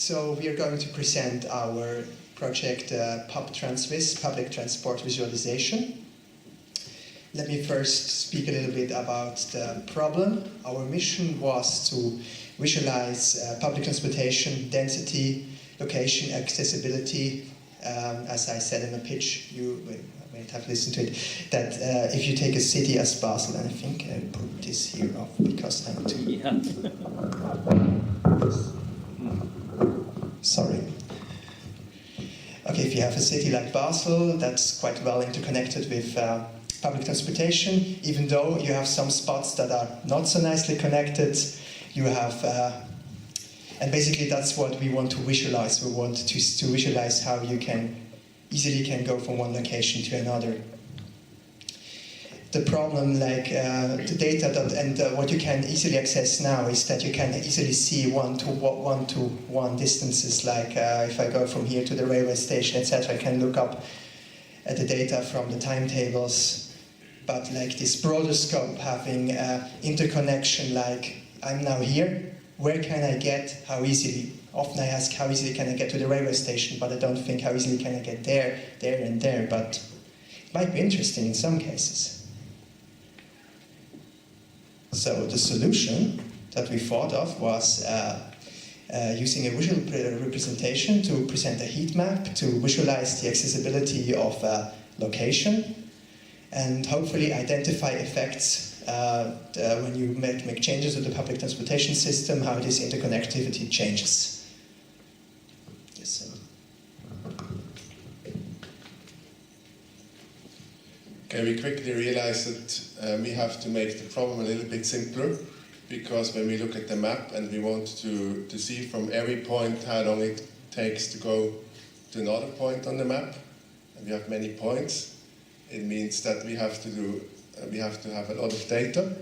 So we are going to present our project PubTransViz, Public Transport Visualization. Let me first speak a little bit about the problem. Our mission was to visualize public transportation, density, location, accessibility. As I said in the pitch, you might have listened to it, that if you take a city as Basel, and I think I put this here off because I'm too... Yeah. Sorry. Okay, if you have a city like Basel, that's quite well interconnected with public transportation, even though you have some spots that are not so nicely connected. You have, and basically that's what we want to visualize. We want to visualize how you can easily go from one location to another. The problem, like the data and what you can easily access now is that you can easily see one-to-one distances. Like if I go from here to the railway station, etc., I can look up at the data from the timetables. But like this broader scope, having interconnection, like I'm now here, where can I get? How easily? Often I ask how easily can I get to the railway station, but I don't think how easily can I get there, there, and there. But it might be interesting in some cases. So the solution that we thought of was using a visual representation to present a heat map to visualize the accessibility of a location and hopefully identify effects when you make changes to the public transportation system, how this interconnectivity changes. Yes, sir. Okay, we quickly realized that we have to make the problem a little bit simpler, because when we look at the map and we want to see from every point how long it takes to go to another point on the map, and we have many points, it means that we have to have a lot of data.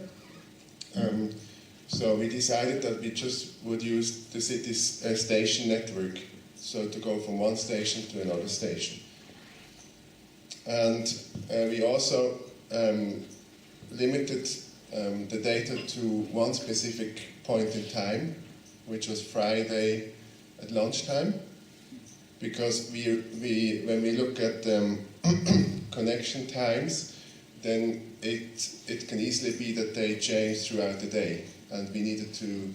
So we decided that we just would use the city's station network, so to go from one station to another station. And we also limited the data to one specific point in time, which was Friday at lunchtime, because when we look at connection times, then it can easily be that they change throughout the day, and we needed to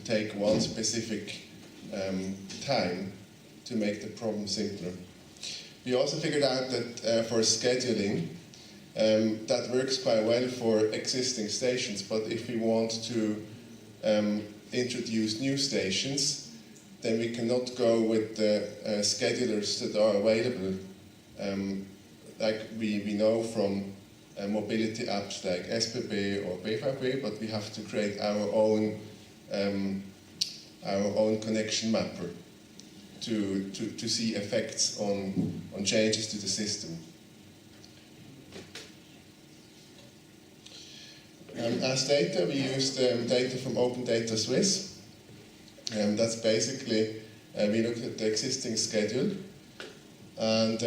take one specific time to make the problem simpler. We also figured out that for scheduling, that works quite well for existing stations, but if we want to introduce new stations, then we cannot go with the schedulers that are available, like we know from mobility apps like SBB or BVB, but we have to create our own connection mapper to see effects on changes to the system. As data, we used data from Open Data Swiss. That's basically, we looked at the existing schedule, and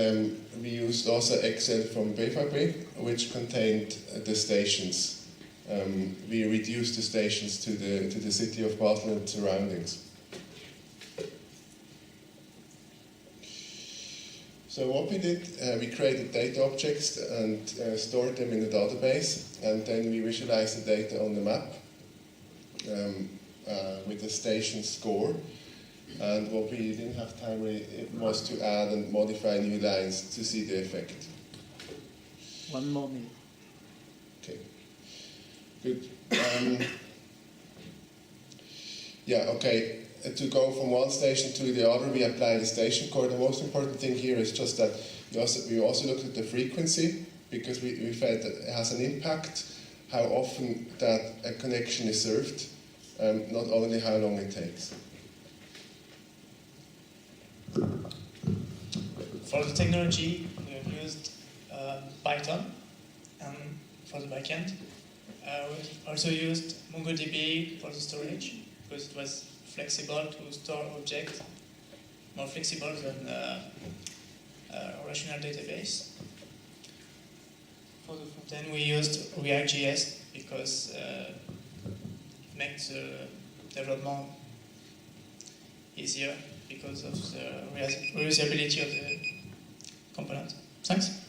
we used also Excel from BVB, which contained the stations. We reduced the stations to the city of Basel and surroundings. So what we did, we created data objects and stored them in a database, and then we visualized the data on the map with the station score. And what we didn't have time with was to add and modify new lines to see the effect. 1 more minute. Okay, good. Yeah, okay. To go from one station to the other, we apply the station core. The most important thing here is just that we also looked at the frequency, because we felt that it has an impact how often that a connection is served, not only how long it takes. For the technology, we have used Python for the backend. We also used MongoDB for the storage, because it was flexible to store objects, more flexible than a relational database. For the front end, we used React.js because it makes the development easier because of the reusability of the component. Thanks.